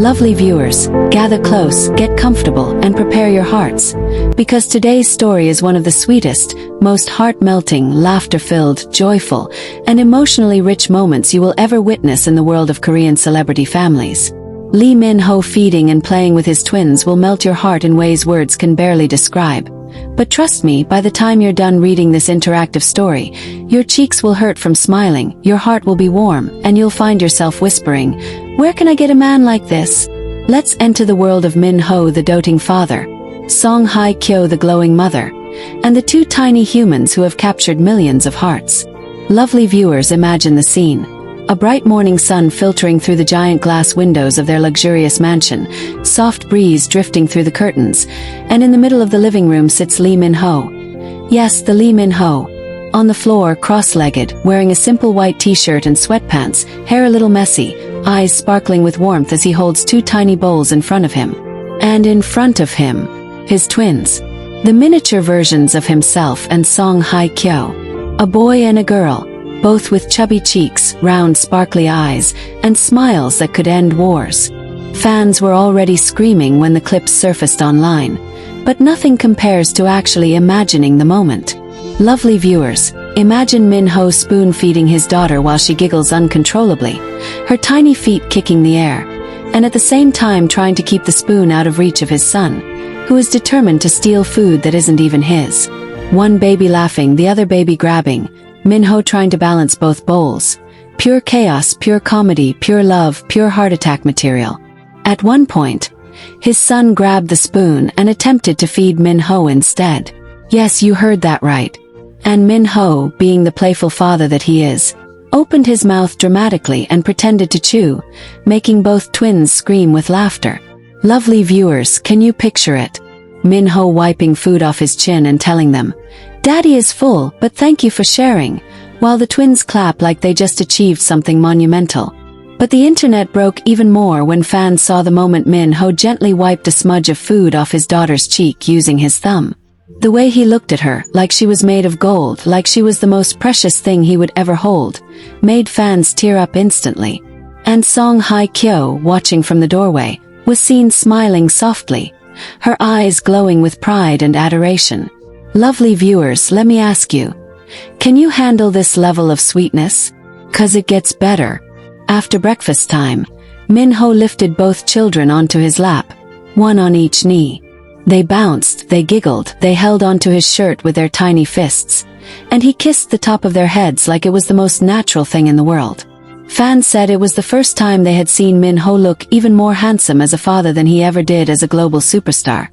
Lovely viewers, gather close, get comfortable, and prepare your hearts. Because today's story is one of the sweetest, most heart-melting, laughter-filled, joyful, and emotionally rich moments you will ever witness in the world of Korean celebrity families. Lee Min-ho feeding and playing with his twins will melt your heart in ways words can barely describe. But trust me, by the time you're done reading this interactive story, your cheeks will hurt from smiling, your heart will be warm, and you'll find yourself whispering, "Where can I get a man like this?" Let's enter the world of Min-ho, the doting father, Song Hye-kyo, the glowing mother, and the two tiny humans who have captured millions of hearts. Lovely viewers, imagine the scene. A bright morning sun filtering through the giant glass windows of their luxurious mansion, soft breeze drifting through the curtains, and in the middle of the living room sits Lee Min-ho. Yes, the Lee Min-ho. On the floor, cross-legged, wearing a simple white t-shirt and sweatpants, hair a little messy, eyes sparkling with warmth as he holds two tiny bowls in front of him. And in front of him, his twins. The miniature versions of himself and Song Hye-kyo. A boy and a girl. Both with chubby cheeks, round sparkly eyes, and smiles that could end wars. Fans were already screaming when the clips surfaced online, but nothing compares to actually imagining the moment. Lovely viewers, imagine Min-ho spoon-feeding his daughter while she giggles uncontrollably, her tiny feet kicking the air, and at the same time trying to keep the spoon out of reach of his son, who is determined to steal food that isn't even his. One baby laughing, the other baby grabbing, Min-ho trying to balance both bowls. Pure chaos, pure comedy, pure love, pure heart attack material. At one point, his son grabbed the spoon and attempted to feed Min-ho instead. Yes, you heard that right. And Min-ho, being the playful father that he is, opened his mouth dramatically and pretended to chew, making both twins scream with laughter. Lovely viewers, can you picture it? Min-ho wiping food off his chin and telling them, "Daddy is full, but thank you for sharing," while the twins clap like they just achieved something monumental. But the internet broke even more when fans saw the moment Min-ho gently wiped a smudge of food off his daughter's cheek using his thumb. The way he looked at her, like she was made of gold, like she was the most precious thing he would ever hold, made fans tear up instantly. And Song Hye-kyo, watching from the doorway, was seen smiling softly, her eyes glowing with pride and adoration. Lovely viewers, let me ask you, can you handle this level of sweetness? 'Cause it gets better. After breakfast time, Min-ho lifted both children onto his lap, one on each knee. They bounced, they giggled, they held onto his shirt with their tiny fists, and he kissed the top of their heads like it was the most natural thing in the world. Fans said it was the first time they had seen Min-ho look even more handsome as a father than he ever did as a global superstar.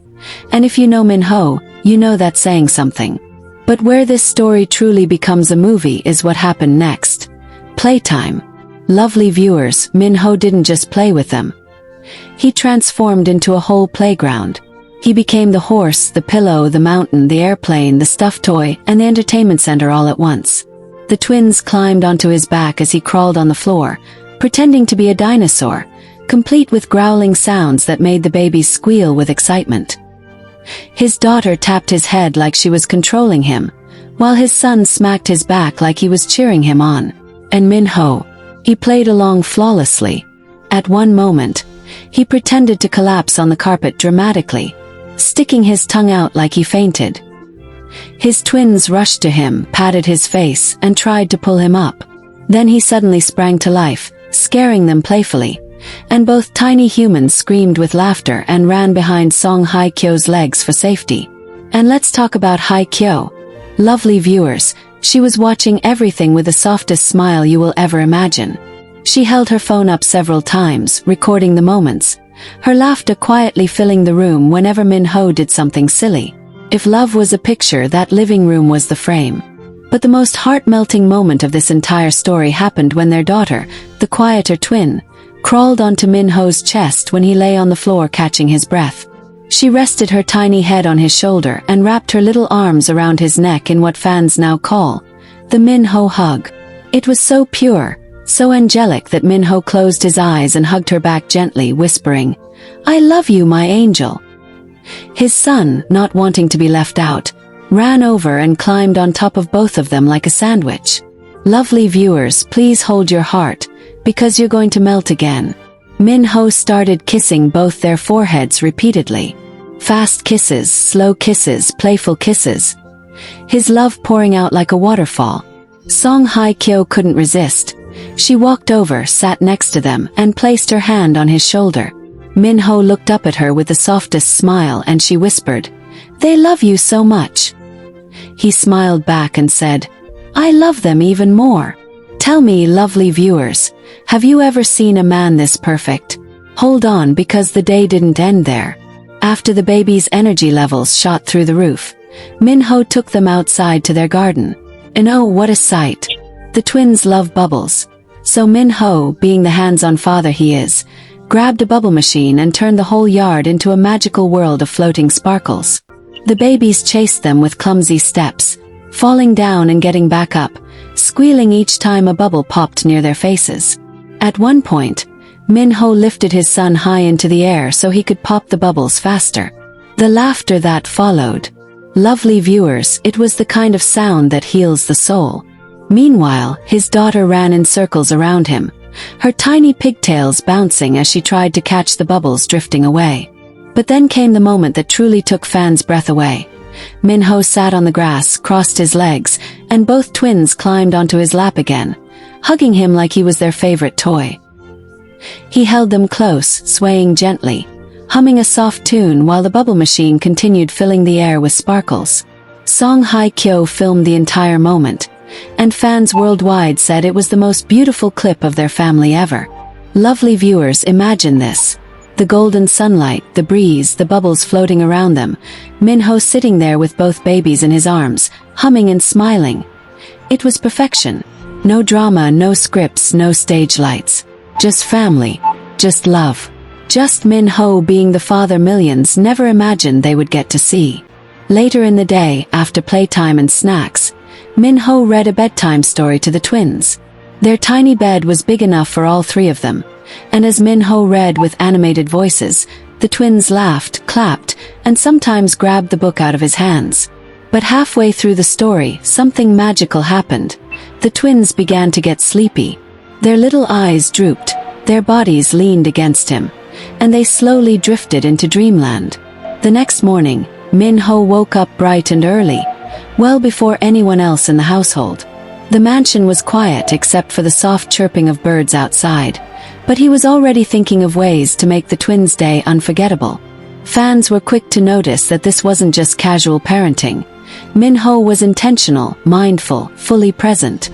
And if you know Min-ho, you know that's saying something. But where this story truly becomes a movie is what happened next. Playtime. Lovely viewers, Min-ho didn't just play with them. He transformed into a whole playground. He became the horse, the pillow, the mountain, the airplane, the stuffed toy, and the entertainment center all at once. The twins climbed onto his back as he crawled on the floor, pretending to be a dinosaur, complete with growling sounds that made the babies squeal with excitement. His daughter tapped his head like she was controlling him, while his son smacked his back like he was cheering him on. And Min-ho, he played along flawlessly. At one moment, he pretended to collapse on the carpet dramatically, sticking his tongue out like he fainted. His twins rushed to him, patted his face, and tried to pull him up. Then he suddenly sprang to life, scaring them playfully, and both tiny humans screamed with laughter and ran behind Song Hye-kyo's legs for safety. And let's talk about Hye-kyo. Lovely viewers, she was watching everything with the softest smile you will ever imagine. She held her phone up several times, recording the moments, her laughter quietly filling the room whenever Min-ho did something silly. If love was a picture, that living room was the frame. But the most heart-melting moment of this entire story happened when their daughter, the quieter twin, crawled onto Min-ho's chest when he lay on the floor catching his breath. She rested her tiny head on his shoulder and wrapped her little arms around his neck in what fans now call the Min-ho hug. It was so pure, so angelic that Min-ho closed his eyes and hugged her back gently, whispering, "I love you, my angel." His son, not wanting to be left out, ran over and climbed on top of both of them like a sandwich. Lovely viewers, please hold your heart, because you're going to melt again. Min-ho started kissing both their foreheads repeatedly. Fast kisses, slow kisses, playful kisses. His love pouring out like a waterfall. Song Hye-kyo couldn't resist. She walked over, sat next to them, and placed her hand on his shoulder. Min-ho looked up at her with the softest smile and she whispered, "They love you so much." He smiled back and said, "I love them even more." Tell me, lovely viewers, have you ever seen a man this perfect? Hold on, because the day didn't end there. After the baby's energy levels shot through the roof, Min-ho took them outside to their garden. And oh, what a sight! The twins love bubbles. So Min-ho, being the hands-on father he is, grabbed a bubble machine and turned the whole yard into a magical world of floating sparkles. The babies chased them with clumsy steps, falling down and getting back up, squealing each time a bubble popped near their faces. At one point, Min-ho lifted his son high into the air so he could pop the bubbles faster. The laughter that followed. Lovely viewers, it was the kind of sound that heals the soul. Meanwhile, his daughter ran in circles around him, her tiny pigtails bouncing as she tried to catch the bubbles drifting away. But then came the moment that truly took Fan's breath away. Min-ho sat on the grass, crossed his legs, and both twins climbed onto his lap again, hugging him like he was their favorite toy. He held them close, swaying gently, humming a soft tune while the bubble machine continued filling the air with sparkles. Song Hye-kyo filmed the entire moment, and fans worldwide said it was the most beautiful clip of their family ever. Lovely viewers, imagine this. The golden sunlight, the breeze, the bubbles floating around them, Min-ho sitting there with both babies in his arms, humming and smiling. It was perfection. No drama, no scripts, no stage lights. Just family. Just love. Just Min-ho being the father millions never imagined they would get to see. Later in the day, after playtime and snacks, Min-ho read a bedtime story to the twins. Their tiny bed was big enough for all three of them, and as Min-ho read with animated voices, the twins laughed, clapped, and sometimes grabbed the book out of his hands. But halfway through the story, something magical happened. The twins began to get sleepy. Their little eyes drooped, their bodies leaned against him, and they slowly drifted into dreamland. The next morning, Min-ho woke up bright and early, well before anyone else in the household. The mansion was quiet except for the soft chirping of birds outside, but he was already thinking of ways to make the twins' day unforgettable. Fans were quick to notice that this wasn't just casual parenting. Min-ho was intentional, mindful, fully present.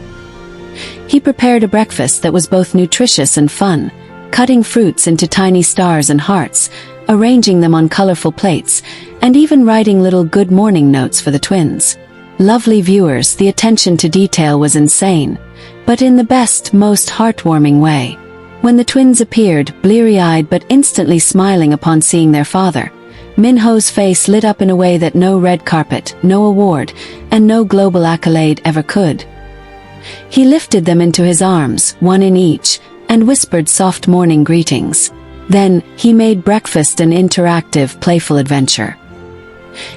He prepared a breakfast that was both nutritious and fun, cutting fruits into tiny stars and hearts, arranging them on colorful plates, and even writing little good morning notes for the twins. Lovely viewers, the attention to detail was insane, but in the best, most heartwarming way. When the twins appeared, bleary-eyed but instantly smiling upon seeing their father, Min-ho's face lit up in a way that no red carpet, no award, and no global accolade ever could. He lifted them into his arms, one in each, and whispered soft morning greetings. Then, he made breakfast an interactive, playful adventure.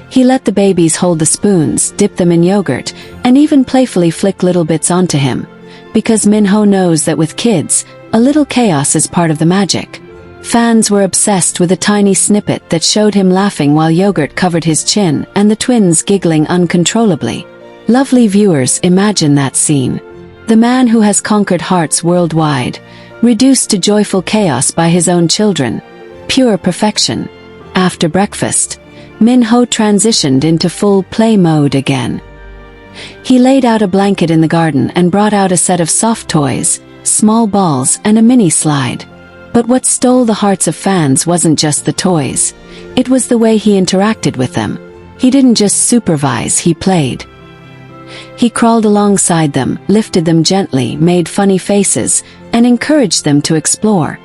He let the babies hold the spoons, dip them in yogurt, and even playfully flick little bits onto him, because Min-ho knows that with kids, a little chaos is part of the magic. Fans were obsessed with a tiny snippet that showed him laughing while yogurt covered his chin and the twins giggling uncontrollably. Lovely viewers, imagine that scene. The man who has conquered hearts worldwide, reduced to joyful chaos by his own children. Pure perfection. After breakfast, Min-ho transitioned into full play mode again. He laid out a blanket in the garden and brought out a set of soft toys, small balls, and a mini slide. But what stole the hearts of fans wasn't just the toys. It was the way he interacted with them. He didn't just supervise, he played. He crawled alongside them, lifted them gently, made funny faces, and encouraged them to explore.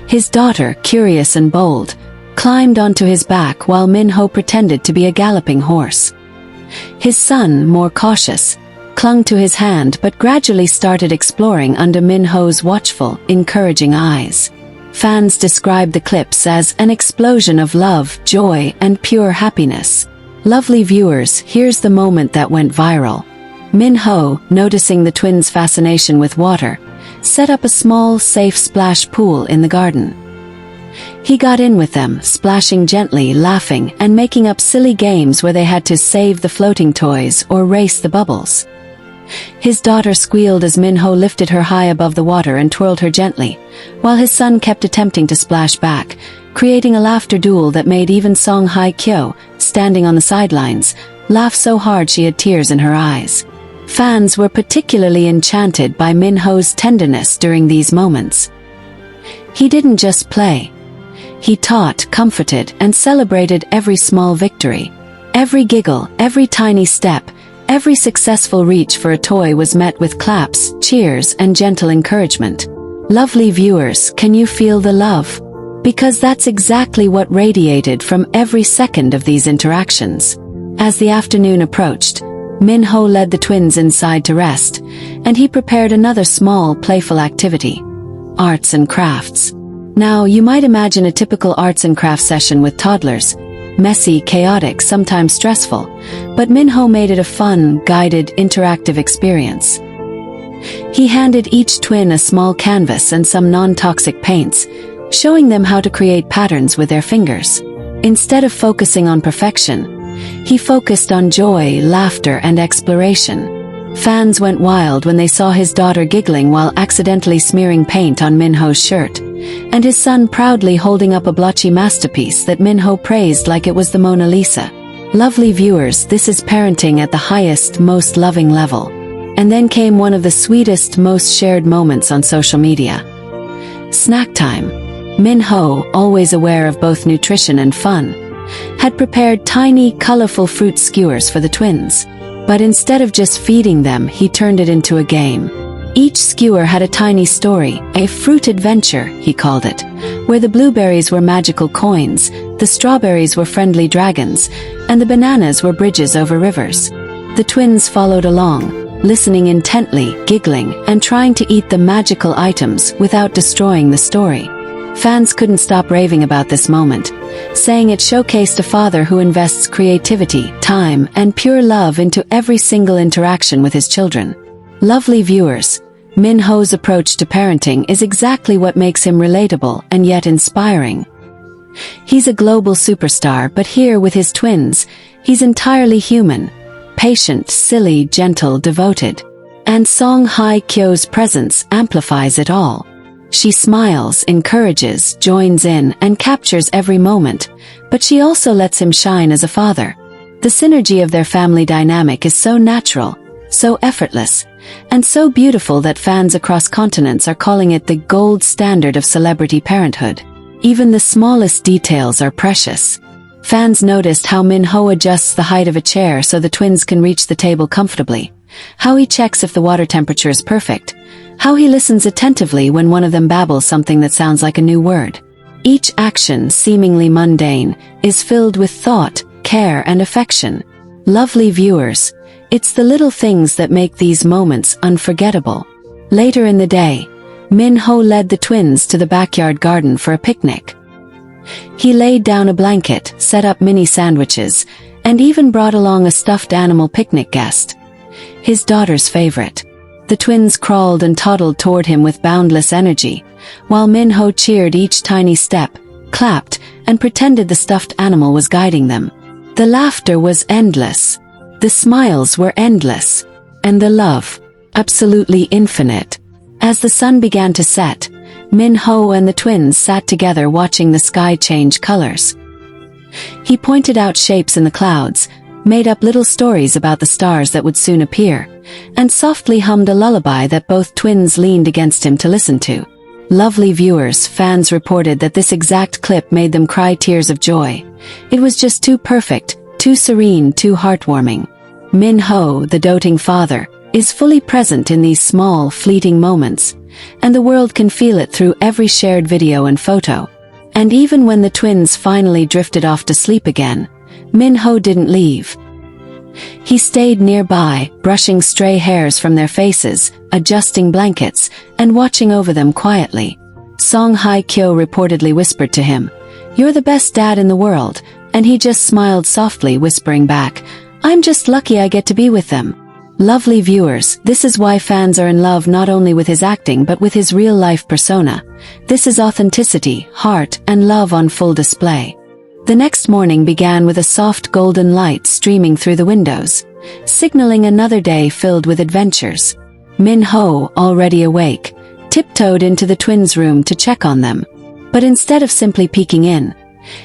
His daughter, curious and bold, climbed onto his back while Min-ho pretended to be a galloping horse. His son, more cautious, clung to his hand but gradually started exploring under Min-ho's watchful, encouraging eyes. Fans described the clips as an explosion of love, joy, and pure happiness. Lovely viewers, here's the moment that went viral. Min-ho, noticing the twins' fascination with water, set up a small, safe splash pool in the garden. He got in with them, splashing gently, laughing, and making up silly games where they had to save the floating toys or race the bubbles. His daughter squealed as Minho lifted her high above the water and twirled her gently, while his son kept attempting to splash back, creating a laughter duel that made even Song Hye-kyo, standing on the sidelines, laugh so hard she had tears in her eyes. Fans were particularly enchanted by Minho's tenderness during these moments. He didn't just play. He taught, comforted, and celebrated every small victory. Every giggle, every tiny step, every successful reach for a toy was met with claps, cheers, and gentle encouragement. Lovely viewers, can you feel the love? Because that's exactly what radiated from every second of these interactions. As the afternoon approached, Minho led the twins inside to rest, and he prepared another small, playful activity: arts and crafts. Now, you might imagine a typical arts and crafts session with toddlers, messy, chaotic, sometimes stressful, but Minho made it a fun, guided, interactive experience. He handed each twin a small canvas and some non-toxic paints, showing them how to create patterns with their fingers. Instead of focusing on perfection, he focused on joy, laughter, and exploration. Fans went wild when they saw his daughter giggling while accidentally smearing paint on Minho's shirt, and his son proudly holding up a blotchy masterpiece that Minho praised like it was the Mona Lisa. Lovely viewers, this is parenting at the highest, most loving level. And then came one of the sweetest, most shared moments on social media. Snack time. Minho, always aware of both nutrition and fun, had prepared tiny, colorful fruit skewers for the twins. But instead of just feeding them, he turned it into a game. Each skewer had a tiny story, a fruit adventure, he called it, where the blueberries were magical coins, the strawberries were friendly dragons, and the bananas were bridges over rivers. The twins followed along, listening intently, giggling, and trying to eat the magical items without destroying the story. Fans couldn't stop raving about this moment, saying it showcased a father who invests creativity, time, and pure love into every single interaction with his children. Lovely viewers, Minho's approach to parenting is exactly what makes him relatable and yet inspiring. He's a global superstar, but here with his twins, he's entirely human, patient, silly, gentle, devoted. And Song Hye-kyo's presence amplifies it all. She smiles, encourages, joins in, and captures every moment, but she also lets him shine as a father. The synergy of their family dynamic is so natural, so effortless, and so beautiful that fans across continents are calling it the gold standard of celebrity parenthood. Even the smallest details are precious. Fans noticed how Minho adjusts the height of a chair so the twins can reach the table comfortably, how he checks if the water temperature is perfect, how he listens attentively when one of them babbles something that sounds like a new word. Each action, seemingly mundane, is filled with thought, care, and affection. Lovely viewers, it's the little things that make these moments unforgettable. Later in the day, Minho led the twins to the backyard garden for a picnic. He laid down a blanket, set up mini sandwiches, and even brought along a stuffed animal picnic guest, his daughter's favorite. The twins crawled and toddled toward him with boundless energy, while Minho cheered each tiny step, clapped, and pretended the stuffed animal was guiding them. The laughter was endless. The smiles were endless. And the love, absolutely infinite. As the sun began to set, Minho and the twins sat together watching the sky change colors. He pointed out shapes in the clouds, made up little stories about the stars that would soon appear, and softly hummed a lullaby that both twins leaned against him to listen to. Lovely viewers, fans reported that this exact clip made them cry tears of joy. It was just too perfect, too serene, too heartwarming. Minho, the doting father, is fully present in these small, fleeting moments, and the world can feel it through every shared video and photo. And even when the twins finally drifted off to sleep again, Minho didn't leave. He stayed nearby, brushing stray hairs from their faces, adjusting blankets, and watching over them quietly. Song Hye-kyo reportedly whispered to him, "You're the best dad in the world," and he just smiled softly, whispering back, "I'm just lucky I get to be with them." Lovely viewers, this is why fans are in love not only with his acting but with his real-life persona. This is authenticity, heart, and love on full display. The next morning began with a soft golden light streaming through the windows, signaling another day filled with adventures. Min-ho, already awake, tiptoed into the twins' room to check on them. But instead of simply peeking in,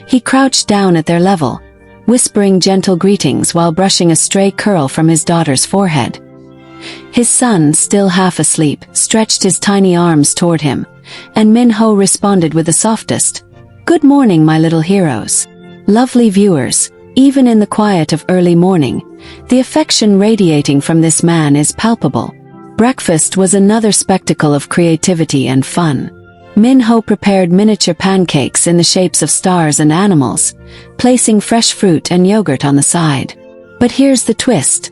he crouched down at their level, whispering gentle greetings while brushing a stray curl from his daughter's forehead. His son, still half asleep, stretched his tiny arms toward him, and Min-ho responded with the softest, "Good morning, my little heroes." Lovely viewers, even in the quiet of early morning, the affection radiating from this man is palpable. Breakfast was another spectacle of creativity and fun. Min-ho prepared miniature pancakes in the shapes of stars and animals, placing fresh fruit and yogurt on the side. But here's the twist.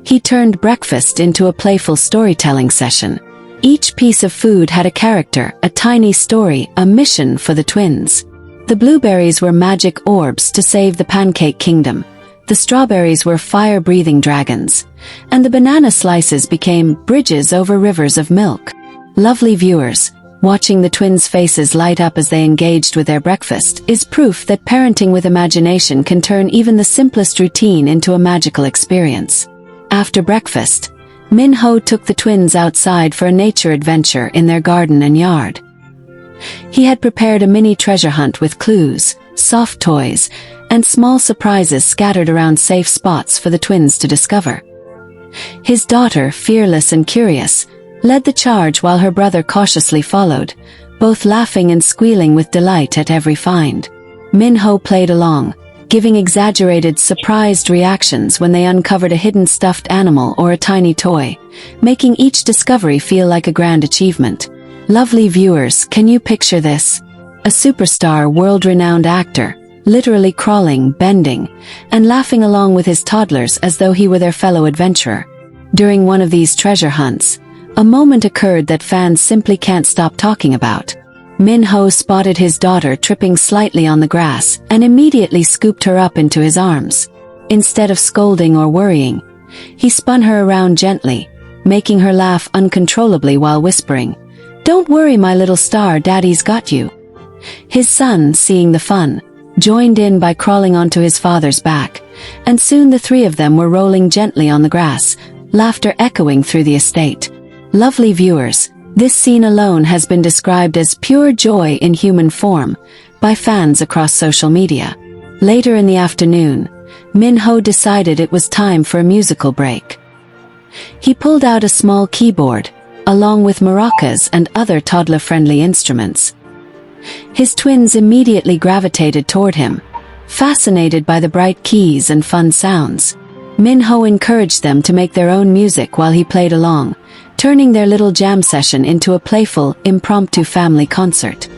He turned breakfast into a playful storytelling session. Each piece of food had a character, a tiny story, a mission for the twins. The blueberries were magic orbs to save the pancake kingdom. The strawberries were fire-breathing dragons, and the banana slices became bridges over rivers of milk. Lovely viewers, watching the twins' faces light up as they engaged with their breakfast is proof that parenting with imagination can turn even the simplest routine into a magical experience. After breakfast, Min-ho took the twins outside for a nature adventure in their garden and yard. He had prepared a mini treasure hunt with clues, soft toys, and small surprises scattered around safe spots for the twins to discover. His daughter, fearless and curious, led the charge while her brother cautiously followed, both laughing and squealing with delight at every find. Min-ho played along, giving exaggerated, surprised reactions when they uncovered a hidden stuffed animal or a tiny toy, making each discovery feel like a grand achievement. Lovely viewers, can you picture this? A superstar, world-renowned actor, literally crawling, bending, and laughing along with his toddlers as though he were their fellow adventurer. During one of these treasure hunts, a moment occurred that fans simply can't stop talking about. Min-ho spotted his daughter tripping slightly on the grass and immediately scooped her up into his arms. Instead of scolding or worrying, he spun her around gently, making her laugh uncontrollably while whispering, "Don't worry, my little star, Daddy's got you." His son, seeing the fun, joined in by crawling onto his father's back, and soon the three of them were rolling gently on the grass, laughter echoing through the estate. Lovely viewers, this scene alone has been described as pure joy in human form by fans across social media. Later in the afternoon, Min-ho decided it was time for a musical break. He pulled out a small keyboard, along with maracas and other toddler-friendly instruments. His twins immediately gravitated toward him, fascinated by the bright keys and fun sounds. Min-ho encouraged them to make their own music while he played along, turning their little jam session into a playful, impromptu family concert.